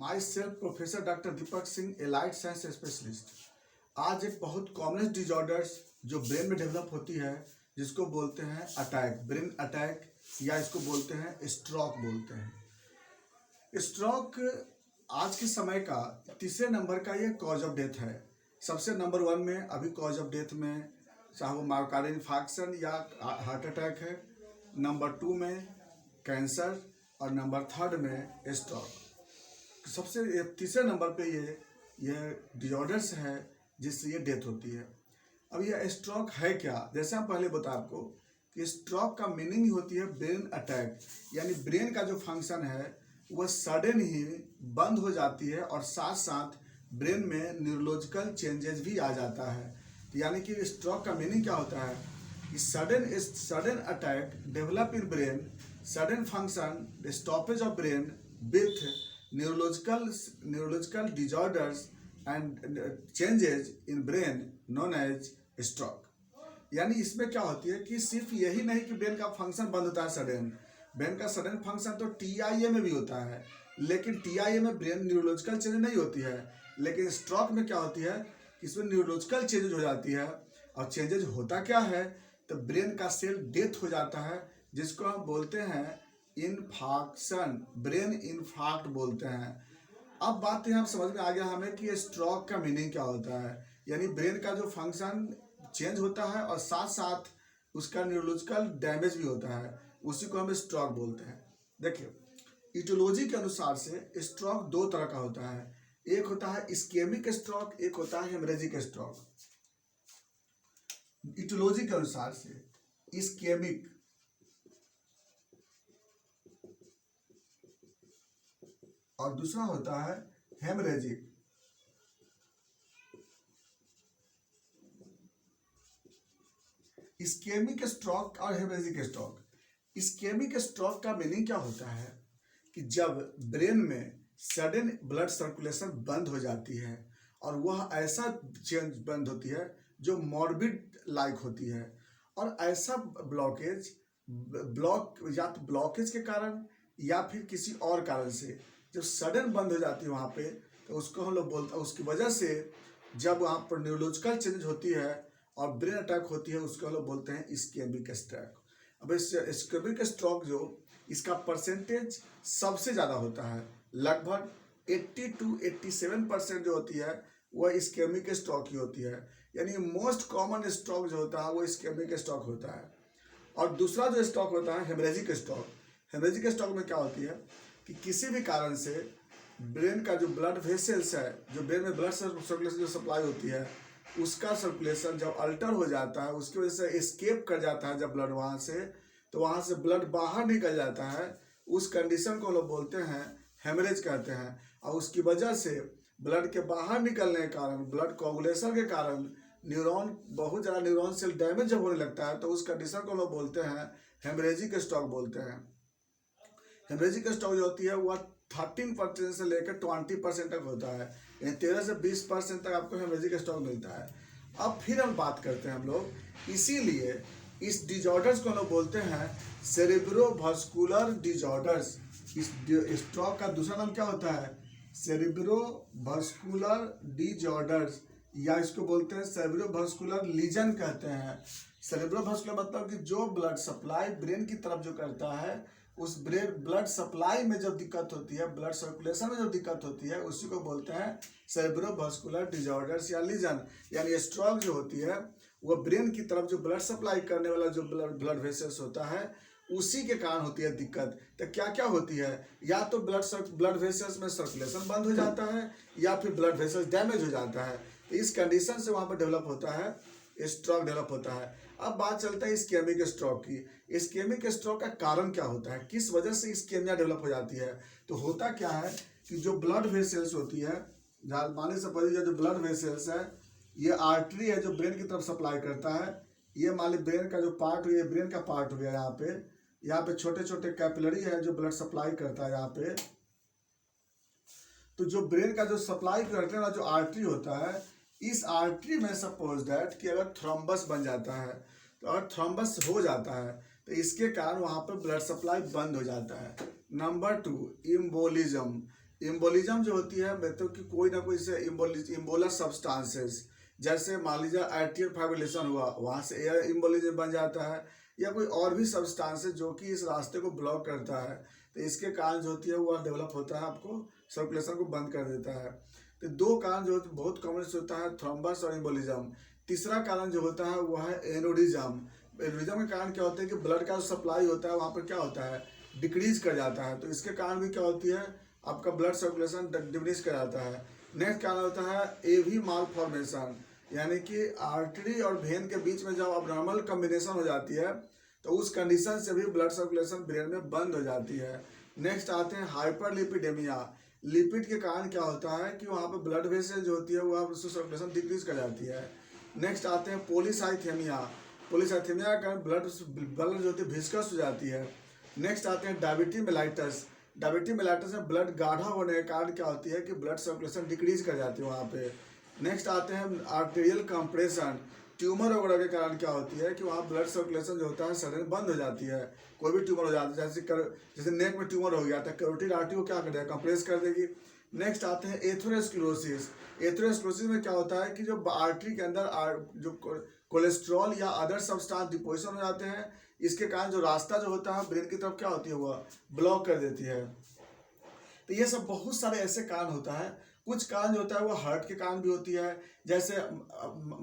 My self professor doctor Deepak Singh, allied science specialist. आज एक बहुत कॉमन डिजॉर्डर्स जो ब्रेन में डेवलप होती है जिसको बोलते हैं अटैक, ब्रेन अटैक, या इसको बोलते हैं स्ट्रोक बोलते हैं। स्ट्रोक आज के समय का तीसरे नंबर का ये कॉज ऑफ डेथ है। सबसे नंबर 1 में अभी कॉज ऑफ डेथ में चाहे वो मायोकार्डियल इन्फार्क्शन या हार्ट अटैक है, नंबर 2 में कैंसर और नंबर 3 में स्ट्रोक। सबसे तीसरे नंबर पे ये डिजॉर्डर्स है जिससे ये डेथ होती है। अब ये स्ट्रोक है क्या, जैसे हम पहले बताया आपको कि स्ट्रोक का मीनिंग होती है ब्रेन अटैक, यानी ब्रेन का जो फंक्शन है वह सडन ही बंद हो जाती है और साथ साथ ब्रेन में न्यूरोलॉजिकल चेंजेस भी आ जाता है। यानी कि स्ट्रोक का मीनिंग क्या होता है कि sudden attack develop in brain, sudden function, the stoppage of brain with neurological disorders and changes in brain known as stroke। यानी इसमें क्या होती है कि सिर्फ यही नहीं कि ब्रेन का फंक्शन बंद होता है सडन, ब्रेन का सडन फंक्शन तो टीआईए में भी होता है, लेकिन टीआईए में ब्रेन न्यूरोलॉजिकल चेंज नहीं होती है। लेकिन स्ट्रोक में क्या होती है कि इसमें न्यूरोलॉजिकल चेंजेज हो जाती है। और चेंजेज होता क्या है तो ब्रेन का सेल डेथ हो जाता है, जिसको हम बोलते हैं इन्फार्क्शन, ब्रेन इन्फार्क्ट बोलते हैं। अब बात यहाँ समझ में आ गया हमें कि स्ट्रोक का मीनिंग क्या होता है। यानी ब्रेन का जो फंक्शन चेंज होता है और साथ साथ उसका न्यूरोलॉजिकल डैमेज भी होता है, उसी को हम स्ट्रोक बोलते हैं। देखिए, इटियोलॉजी के अनुसार से स्ट्रोक 2 तरह का होता है। एक होता है इस्केमिक स्ट्रोक, एक होता है हेमरेजिक स्ट्रोक। इटियोलॉजी के अनुसार से इस्केमिक और दूसरा होता है हेमरेजिक। इस्केमिक स्ट्रोक और हेमरेजिक स्ट्रोक। इस्केमिक स्ट्रोक का मीनिंग क्या होता है कि जब ब्रेन में सडन ब्लड सर्कुलेशन बंद हो जाती है और वह ऐसा चेंज बंद होती है जो मॉर्बिड लाइक होती है, और ऐसा या तो ब्लॉकेज के कारण या फिर किसी और कारण से जब सडन बंद हो जाती है वहाँ पे, तो उसको हम लोग बोलते हैं, उसकी वजह से जब वहाँ पर न्यूरोलॉजिकल चेंज होती है और ब्रेन अटैक होती है, उसको हम लोग बोलते हैं इस्केमिक स्ट्रोक। अब इस इस्केमिक स्ट्रोक जो इसका परसेंटेज सबसे ज़्यादा होता है, लगभग 80 to 87% जो होती है वह इस्केमिक स्ट्रोक ही होती है। यानी मोस्ट कॉमन स्ट्रोक जो होता है वो इस्केमिक स्ट्रोक होता है। और दूसरा जो स्ट्रोक होता है हेमरेजिक स्ट्रोक। हेमरेजिक स्ट्रोक में क्या होती है कि किसी भी कारण से ब्रेन का जो ब्लड वेसल्स है, जो ब्रेन में ब्लड सर्कुलेशन जो सप्लाई होती है, उसका सर्कुलेशन जब अल्टर हो जाता है, उसकी वजह से एस्केप कर जाता है जब ब्लड वहाँ से, तो वहाँ से ब्लड बाहर निकल जाता है। उस कंडीशन को लोग बोलते हैं हेमरेज कहते हैं। और उसकी वजह से ब्लड के बाहर निकलने के कारण, ब्लड कोगुलेशन के कारण बहुत ज़्यादा न्यूरॉन सेल डैमेज जब होने लगता है, तो उस कंडीशन को लोग बोलते हैं हेमरेजिक स्ट्रोक बोलते हैं। हेमरेजिक स्ट्रोक जो होती है वह 13% से लेकर 20% तक होता है, यानी 13 से 20% तक आपको हेमरेजिक स्ट्रोक मिलता है। अब फिर हम बात करते हैं हम लोग, इसीलिए इस डिजॉर्डर्स को हम लोग बोलते हैं सेरेब्रोवास्कुलर डिजॉर्डर्स। इस स्ट्रोक का दूसरा नाम क्या होता है, सेरेब्रोवास्कुलर डिजॉर्डर्स, या इसको बोलते हैं सेरेब्रोवास्कुलर लीजन कहते हैं। सेरेब्रोवास्कुलर मतलब कि जो ब्लड सप्लाई ब्रेन की तरफ जो करता है, उस ब्लड सप्लाई में जब दिक्कत होती है, ब्लड सर्कुलेशन में जब दिक्कत होती है, उसी को बोलते हैं सेरेब्रोवास्कुलर डिजॉर्डर्स या लीजन। यानी स्ट्रोक जो होती है वह ब्रेन की तरफ जो ब्लड सप्लाई करने वाला जो ब्लड वेसल्स होता है उसी के कारण होती है दिक्कत। तो क्या क्या होती है, या तो ब्लड वेसल्स में सर्कुलेशन बंद हो जाता है या फिर ब्लड वेसल्स डैमेज हो जाता है। तो इस कंडीशन से वहाँ पर डेवलप होता है स्ट्रोक डेवलप होता है। अब बात चलता है इस्केमिक स्ट्रोक की। इस्केमिक स्ट्रोक का कारण क्या होता है, किस वजह से इस्केमिया डेवलप हो जाती है। तो होता क्या है कि जो ब्लड वेसल्स होती है, माने सपोज जो ब्लड वेसल्स है, ये आर्टरी है जो ब्रेन की तरफ सप्लाई करता है। ये मान ली ब्रेन का जो पार्ट हुआ, ब्रेन का पार्ट हो गया, यहाँ पे छोटे छोटे कैपिलरी है जो ब्लड सप्लाई करता है यहाँ पे। तो जो ब्रेन का जो सप्लाई करने वाला जो आर्टरी होता है, इस आर्टरी में सपोज दैट कि अगर थ्रोम्बस बन जाता है, तो अगर थ्रोम्बस हो जाता है तो इसके कारण वहाँ पर ब्लड सप्लाई बंद हो जाता है। Number 2 embolism. इम्बोलिज्म जो होती है मतलब कि कोई ना कोई से इम्बोलस सब्सटेंसेस, जैसे मान लीजिए आर्टियल फाइब्रिलेशन हुआ, वहाँ से एयर इम्बोलिज्म बन जाता है, या कोई और भी सब्सटेंसेस जो कि इस रास्ते को ब्लॉक करता है, तो इसके कारण जो होती है वह डेवलप होता है, आपको सर्कुलेशन को बंद कर देता है। तो दो कारण जो बहुत कॉमन होता है, थ्रोम्बस और इम्बोलिज्म। तीसरा कारण जो होता है वह है एनोडिज्म। एनोडिज्म के कारण क्या होता है कि ब्लड का जो सप्लाई होता है वहाँ पर क्या होता है, डिक्रीज कर जाता है, तो इसके कारण भी क्या होती है, आपका ब्लड सर्कुलेशन डिक्रीज कर जाता है। नेक्स्ट कारण होता है एवी माल फॉर्मेशन, यानी कि आर्टरी और वेन के बीच में जब अबनॉर्मल कम्बिनेशन हो जाती है तो उस कंडीशन से भी ब्लड सर्कुलेशन ब्रेन में बंद हो जाती है। नेक्स्ट आते हैं हाइपरलिपिडेमिया। लिपिड के कारण क्या होता है कि वहाँ पे ब्लड वेसल जो होती है वह उसकी सर्कुलेशन डिक्रीज कर जाती है। नेक्स्ट आते हैं पोलीसाइथेमिया। पोलीसाइथेमिया का ब्लड ब्लड जो होती है विस्कस हो जाती है। नेक्स्ट आते हैं डायबिटीज मेलाइटस। डायबिटीज मेलाइटस में ब्लड गाढ़ा होने के कारण क्या होती है कि ब्लड सर्कुलेशन डिक्रीज कर जाती है वहाँ पे। नेक्स्ट आते हैं आर्टेरियल कंप्रेशन। ट्यूमर वगैरह के कारण क्या होती है कि वहाँ ब्लड सर्कुलेशन जो होता है सडन बंद हो जाती है। कोई भी ट्यूमर हो जाता है, जैसे नेक में ट्यूमर हो गया तो कैरोटिड आर्टरी को क्या कर देगा, कंप्रेस कर देगी। नेक्स्ट आते हैं एथेरोस्क्लेरोसिस। एथेरोस्क्लेरोसिस में क्या होता है कि जो आर्टरी के अंदर जो कोलेस्ट्रॉल या अदर सब्सटेंस डिपोजिशन हो जाते हैं, इसके कारण जो रास्ता जो होता है ब्रेन की तरफ क्या होती है वह ब्लॉक कर देती है। तो ये सब बहुत सारे ऐसे कारण होता है। कुछ कारण जो होता है वो हार्ट के कारण भी होती है, जैसे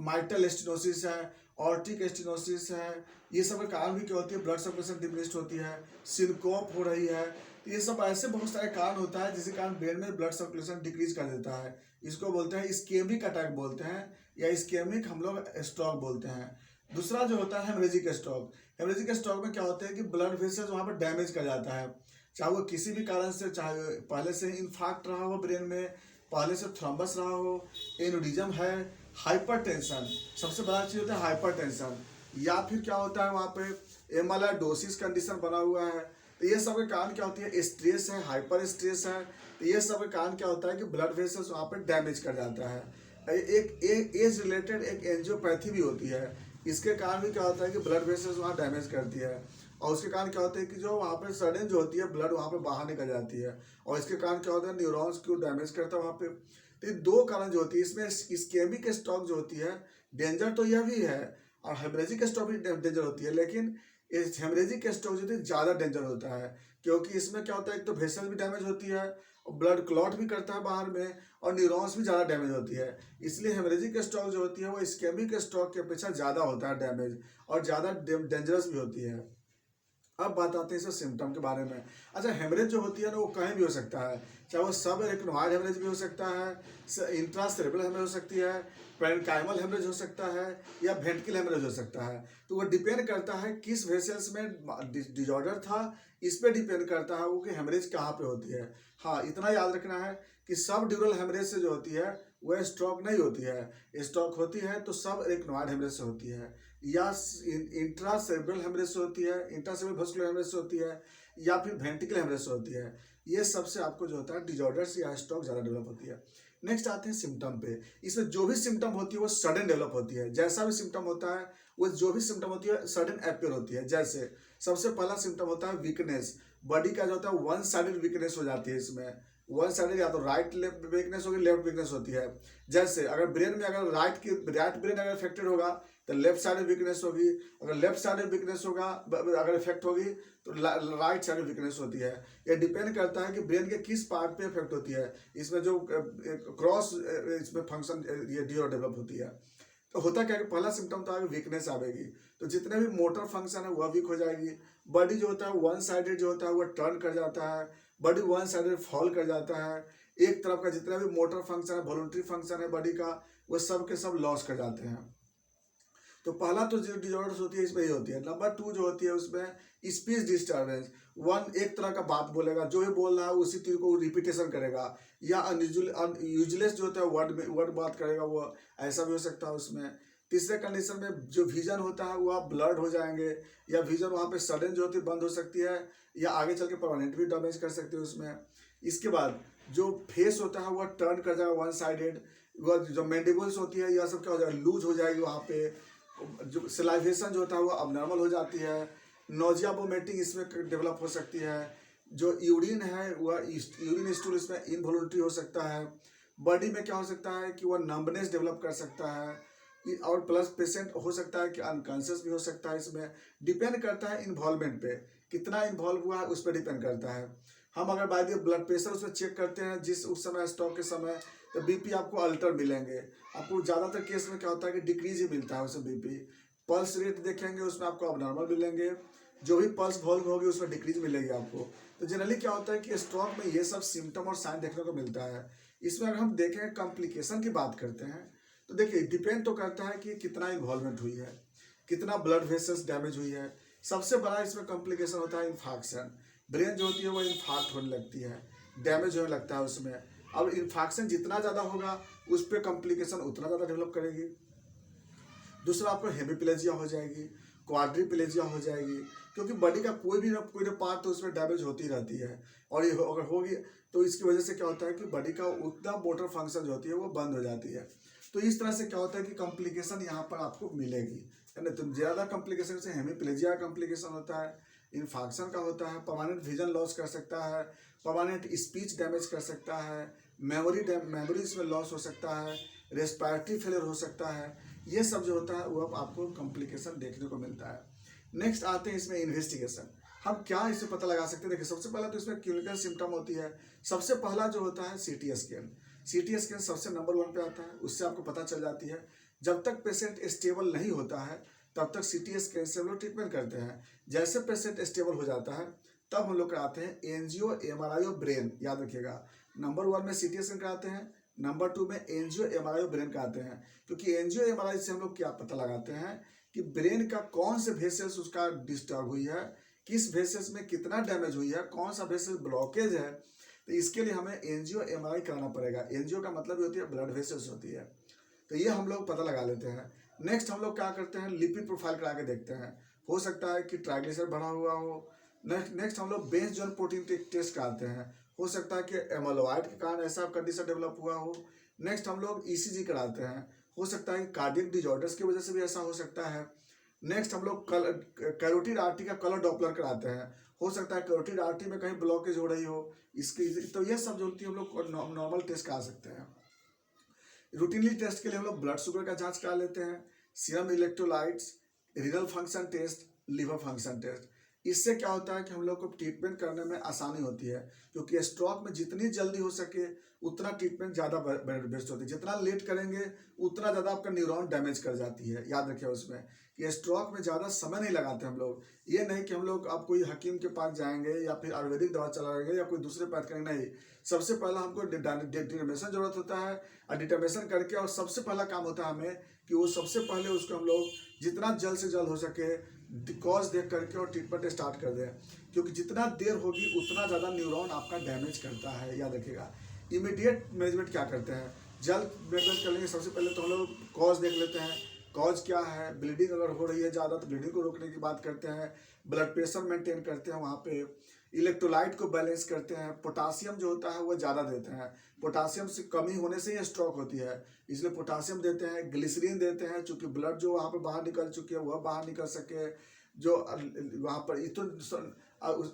माइटल स्टेनोसिस है, ऑर्टिक स्टेनोसिस है, ये सब के कारण भी क्या होती है, ब्लड सर्कुलेशन डिमिनिश्ड होती है, सिनकोप हो रही है। तो ये सब ऐसे बहुत सारे कारण होता है जिसके कारण ब्रेन में ब्लड सर्कुलेशन डिक्रीज कर देता है। इसको बोलते हैं इस्केमिक अटैक बोलते हैं, या इस्केमिक हम लोग स्ट्रोक बोलते हैं। दूसरा जो होता है हेमरेजिक स्ट्रोक। हेमरेजिक स्ट्रोक में क्या होता है कि ब्लड वेसल्स वहाँ पर डैमेज कर जाता है, चाहे वो किसी भी कारण से, चाहे पहले से इन्फाक्ट रहा हो ब्रेन में, पहले से थ्रोम्बस रहा हो, एनोडिज्म है, हाइपरटेंशन, सबसे बड़ा चीज होता है हाइपरटेंशन, या फिर क्या होता है वहाँ पे एमाइलोइडोसिस कंडीशन बना हुआ है। तो ये सब के कारण क्या होती है, स्ट्रेस है, हाइपर स्ट्रेस है। तो ये सब के कारण क्या होता है कि ब्लड वेसल्स वहाँ पे डैमेज कर जाता है। एक एज रिलेटेड एक एंजियोपैथी भी होती है, इसके कारण भी क्या होता है कि ब्लड वेसल्स वहाँ डैमेज करती है, और उसके कारण क्या होता है कि जो वहाँ पे सडन जो होती है ब्लड वहाँ पे बाहर निकल जाती है, और इसके कारण क्या होता है न्यूरॉन्स को डैमेज करता है वहाँ पे। तो ये दो कारण जो होती है इसमें, इस्केमिक स्ट्रोक जो होती है डेंजर तो यह भी है, और हेमरेजिक स्ट्रोक भी डेंजर होती है, लेकिन इस हेमरेजिक स्ट्रोक जो है ज़्यादा डेंजर होता है, क्योंकि इसमें क्या होता है एक तो वेसल भी डैमेज होती है, और ब्लड क्लॉट भी करता है बाहर में, और न्यूरॉन्स भी ज़्यादा डैमेज होती है। इसलिए हेमरेजिक स्ट्रोक जो होती है वो इस्केमिक स्ट्रोक के अपेक्षा ज़्यादा होता है डैमेज, और ज़्यादा डेंजरस भी होती है। अब बात आते हैं इसके सिम्टम के बारे में। अच्छा, हेमरेज जो होती है ना वो कहीं भी हो सकता है, चाहे वो सब एरिकनॉइड हेमरेज भी हो सकता है, इंट्रासेरेब्रल हेमरेज हो सकती है, पेरेन्काइमल हेमरेज हो सकता है, या वेंट्रिकल हेमरेज हो सकता है। तो वो डिपेंड करता है किस वेसल्स में डिजॉर्डर था, इस पर डिपेंड करता है वो कि हेमरेज कहाँ पे होती है। हाँ, इतना याद रखना है कि सब ड्यूरल हेमरेज से जो होती है वह स्ट्रोक नहीं होती है। स्ट्रोक होती है तो सब एरिकनॉइड हेमरेज से होती है, या इंट्रासेरेब्रल हेमरेज से होती है, इंट्रासेरेब्रल वेस्कुलर हेमरेज से होती है, या फिर वेंट्रिकल हेमरेज से होती है। ये सबसे आपको जो होता है डिजॉर्डर्स या स्ट्रोक ज़्यादा डेवलप होती है। नेक्स्ट आते हैं सिम्टम पे। इसमें जो भी सिम्टम होती है वो सडन डेवलप होती है, जैसा भी सिम्टम होता है वो जो भी सिम्टम होती है सडन अपेयर होती है। जैसे सबसे पहला सिम्टम होता है वीकनेस, बॉडी का जो होता है वन साइडेड वीकनेस हो जाती है। इसमें वन साइडेड या तो राइट लेफ्ट वीकनेस होगी, लेफ्ट वीकनेस होती है। जैसे अगर ब्रेन में अगर राइट ब्रेन अगर इफेक्टेड होगा तो लेफ्ट साइड वीकनेस होगी, अगर लेफ्ट साइड वीकनेस होगा अगर इफेक्ट होगी तो राइट साइड वीकनेस होती है। ये डिपेंड करता है कि ब्रेन के किस पार्ट पे इफेक्ट होती है, इसमें जो क्रॉस इसमें फंक्शन ये डेवलप होती है। तो होता क्या है कि पहला सिम्टम तो आगे वीकनेस आएगी, तो जितने भी मोटर फंक्शन है वह वीक हो जाएगी। बॉडी जो होता है वन साइडेड जो होता है वह टर्न कर जाता है, बॉडी वन साइडेड फॉल कर जाता है, एक तरफ का जितना भी मोटर फंक्शन है, वॉलंटरी फंक्शन है बॉडी का, वो सब के सब लॉस कर जाते हैं। तो पहला तो जो डिजॉर्डर्स होती है इसमें ये होती है। नंबर 2 जो होती है उसमें स्पीच डिस्टर्बेंस, वन एक तरह का बात बोलेगा, जो भी बोल रहा है उसी चीज को रिपीटेशन करेगा, या यूजलेस जो होता है वर्ड बात करेगा, वो ऐसा भी हो सकता है उसमें। तीसरे कंडीशन में जो विजन होता है वह ब्लर्ड हो जाएंगे, या विजन वहाँ पे सडन जो होती है बंद हो सकती है, या आगे चल के परमानेंट भी डैमेज कर सकते हैं उसमें। इसके बाद जो फेस होता है वह टर्न कर जाएगा वन साइडेड, वह जो मैंडिबल्स होती है यह सब क्या हो जाएगा, लूज हो जाएगी वहाँ पे। जो सिलाइवेशन जो होता है वो अब नॉर्मल हो जाती है। नोजिया वोमिटिंग इसमें डेवलप हो सकती है। जो यूरिन है वह यूरिन स्टूल इसमें इनवॉलंटरी हो सकता है। बॉडी में क्या हो सकता है कि वह नंबनेस डेवलप कर सकता है, और प्लस पेशेंट हो सकता है कि अनकॉन्शियस भी हो सकता है। इसमें डिपेंड करता है इन्वॉल्वमेंट पे, कितना इन्वॉल्व हुआ है उस पर डिपेंड करता है। हम अगर बाय द ब्लड प्रेशर उसमें चेक करते हैं जिस उस समय स्ट्रोक के समय, तो बीपी आपको अल्टर मिलेंगे। आपको ज़्यादातर केस में क्या होता है कि डिक्रीज ही मिलता है उसमें बीपी। पल्स रेट देखेंगे उसमें आपको अबनॉर्मल मिलेंगे, जो भी पल्स वॉल्यूम होगी उसमें डिक्रीज मिलेगी आपको। तो जनरली क्या होता है कि स्ट्रोक में ये सब सिम्टम और साइन देखने को मिलता है। इसमें अगर हम देखें कॉम्प्लिकेशन की बात करते हैं, तो देखिए डिपेंड तो करता है कि कितना इन्वॉल्वमेंट हुई है, कितना ब्लड वेसल्स डैमेज हुई है। सबसे बड़ा इसमें कॉम्प्लिकेशन होता है इन्फाक्शन। ब्रेन जो होती है वो इन्फाक्ट होने लगती है, डैमेज होने लगता है उसमें। अब इन्फाक्शन जितना ज़्यादा होगा उस पर कॉम्प्लिकेशन उतना ज़्यादा डेवलप करेगी। दूसरा आपको हेमिप्लेजिया हो जाएगी, क्वाड्रिप्लेजिया हो जाएगी, क्योंकि बॉडी का कोई ना पार्ट तो उसमें डैमेज होती रहती है। और ये अगर होगी तो इसकी वजह से क्या होता है कि बॉडी का उतना मोटर फंक्शन जो होती है वो बंद हो जाती है। तो इस तरह से क्या होता है कि कॉम्प्लिकेशन यहाँ पर आपको मिलेगी, है ना। तो ज़्यादा कॉम्प्लिकेशन से हेमिप्लेजिया का कॉम्प्लिकेशन होता है, इन्फाक्शन का होता है, परमानेंट विजन लॉस कर सकता है, परमानेंट स्पीच डैमेज कर सकता है, मेमोरी इसमें लॉस हो सकता है, रेस्पिरेटरी फेलियर हो सकता है। ये सब जो होता है वो अब आपको कॉम्प्लिकेशन देखने को मिलता है। नेक्स्ट आते हैं इसमें इन्वेस्टिगेशन। हम क्या इससे पता लगा सकते हैं? देखिए सबसे पहला तो इसमें क्लिनिकल सिम्टम होती है। सबसे पहला जो होता है सीटी स्कैन। सीटी स्कैन सबसे नंबर 1 पे आता है, उससे आपको पता चल जाती है। जब तक पेशेंट स्टेबल नहीं होता है तब तक सीटी स्कैन से हम लोग ट्रीटमेंट करते हैं। जैसे पेशेंट स्टेबल हो जाता है तब हम लोग कराते हैं एनजीओ एमआरआई ऑफ ब्रेन। याद रखिएगा, नंबर 1 में सीटी स्कैन कराते हैं, नंबर 2 में एनजीओ एमआरआई ऑफ ब्रेन कराते हैं। क्योंकि एनजीओ एमआरआई से हम लोग क्या पता लगाते हैं कि ब्रेन का कौन से वेसल्स उसका डिस्टर्ब हुई है, किस वेसल्स में कितना डैमेज हुई है, कौन सा वेसल ब्लॉकेज है। तो इसके लिए हमें एनजीओ एमआरआई कराना पड़ेगा। एनजीओ का मतलब होती है ब्लड वेसल्स होती है, तो ये हम लोग पता लगा लेते हैं। नेक्स्ट हम लोग क्या करते हैं, लिपिड प्रोफाइल करा के देखते हैं। हो सकता है कि ट्राइग्लिसराइड बढ़ा हुआ हो। नेक्स्ट हम लोग बेंच जॉन प्रोटीन टेस्ट कराते हैं। हो सकता है कि एमोलॉइड के कारण ऐसा कंडीशन डेवलप हुआ हो। नेक्स्ट हम लोग ईसीजी कराते हैं। हो सकता है कि कार्डियक डिजॉर्डर्स की वजह से भी ऐसा हो सकता है। नेक्स्ट हम लोग कैरोटिड आर्टरी का कलर डॉपलर कराते हैं। हो सकता है कैरोटिड आर्टरी में कहीं ब्लॉकेज हो रही हो इसकी। तो ये सब जो होती है हम लोग नॉर्मल टेस्ट करा सकते हैं। रूटीनली टेस्ट के लिए हम लोग ब्लड शुगर का जांच करा लेते हैं, serum electrolytes, renal function test, liver function test. इससे क्या होता है कि हम लोग को ट्रीटमेंट करने में आसानी होती है, क्योंकि स्ट्रोक में जितनी जल्दी हो सके उतना ट्रीटमेंट ज़्यादा बेस्ट होती है। जितना लेट करेंगे उतना ज़्यादा आपका न्यूरॉन डैमेज कर जाती है। याद रखिए उसमें कि स्ट्रोक में ज़्यादा समय नहीं लगाते हम लोग। ये नहीं कि हम लोग आप कोई हकीम के पास जाएंगे या फिर आयुर्वेदिक दवा चलाएंगे या कोई दूसरे पास करेंगे, नहीं। सबसे पहला हमको डिटर्मिनेशन जरूरत होता है, और डिटर्मिनेशन करके, और सबसे पहला काम होता है हमें कि वो सबसे पहले उसको हम लोग जितना जल्द से जल्द हो सके कॉज देख करके और ट्रीटमेंट स्टार्ट कर दें। क्योंकि जितना देर होगी उतना ज़्यादा न्यूरॉन आपका डैमेज करता है, याद रखिएगा। इमीडिएट मैनेजमेंट क्या करते हैं, जल्द मैनेजमेंट कर लेंगे। सबसे पहले तो हम लोग कॉज देख लेते हैं, कॉज क्या है। ब्लीडिंग अगर हो रही है ज़्यादा तो ब्लीडिंग को रोकने की बात करते हैं। ब्लड प्रेशर मेंटेन करते हैं वहाँ पे। इलेक्ट्रोलाइट को बैलेंस करते हैं। पोटासियम जो होता है वो ज़्यादा देते हैं। पोटासियम से कमी होने से ही स्ट्रोक होती है, इसलिए पोटासियम देते हैं। ग्लिसरीन देते हैं, चूँकि ब्लड जो वहाँ पे बाहर निकल चुकी है वह बाहर निकल सके। जो वहाँ पर इथुन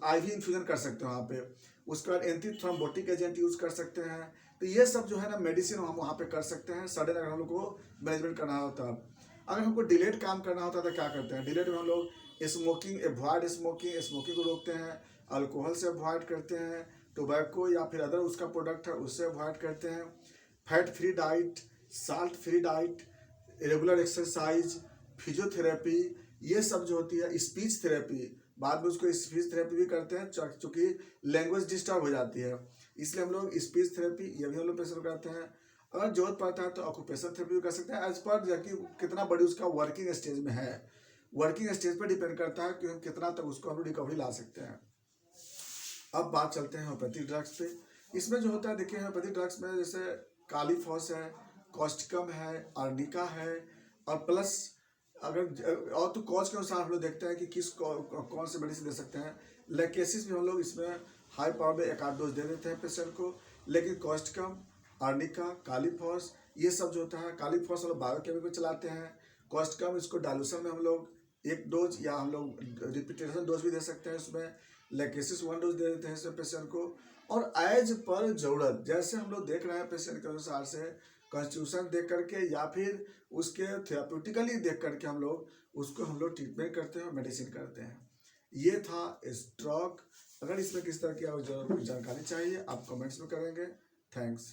आईवी इन्फ्यूजन कर सकते हैं वहाँ पे। उसके बाद एंटी थ्रोम्बोटिक एजेंट यूज़ कर सकते हैं। तो ये सब जो है ना मेडिसिन हम वहाँ पे कर सकते हैं सडन, अगर हम लोग को मैनेजमेंट करना होता है। अगर हमको डिलेड काम करना होता है तो क्या करते हैं, डिलेड में हम लोग स्मोकिंग, अवॉइड स्मोकिंग को रोकते हैं, अल्कोहल से अवॉइड करते हैं, टोबैको या फिर अदर उसका प्रोडक्ट है उससे अवॉइड करते हैं। Fat free diet, salt free diet, regular exercise, physiotherapy, ये सब जो होती है, स्पीच थेरेपी, बाद में उसको स्पीच थेरेपी भी करते हैं चूँकि लैंग्वेज डिस्टर्ब हो जाती है, इसलिए हम लोग स्पीच थेरेपी ये भी हम लोग पेशेंट करते हैं। अगर जरूरत पड़ता है तो ऑक्यूपेशन थेरेपी भी कर सकते हैं, एज पर कि कितना बड़ी उसका वर्किंग स्टेज में है। वर्किंग स्टेज पर डिपेंड करता है कि हम कितना तक उसको हम रिकवरी ला सकते हैं। अब बात चलते हैं होम्योपैथिक ड्रग्स पे। इसमें जो होता है देखिए, होम्योपैथिक ड्रग्स में जैसे कालीफॉस है, कॉस्टिकम है, आर्निका है, और प्लस अगर और तो कॉज के अनुसार हम लोग देखते हैं कि कौन से मेडिसिन दे सकते हैं। लेकेसिस में हम लोग इसमें हाई पावर में एक आध डोज दे देते हैं पेशेंट को। लेकिन कॉस्टिकम, आर्निका, कालीफॉस, ये सब जो होता है, कालीफॉस हम लोग बायोकेमिकल चलाते हैं। कॉस्टिकम इसको डाइल्यूशन में हम लोग एक डोज या हम लोग रिपीटेशन डोज भी दे सकते हैं उसमें। लेकेसिस 1 डोज दे देते हैं इस पेशेंट को, और एज पर ज़रूरत, जैसे हम लोग देख रहे हैं पेशेंट के अनुसार से कॉन्स्टिट्यूशन देख करके या फिर उसके थेराप्यूटिकली देख करके हम लोग ट्रीटमेंट करते हैं और मेडिसिन करते हैं। ये था स्ट्रोक। अगर इसमें किस तरह की जानकारी चाहिए आप कमेंट्स में करेंगे। थैंक्स।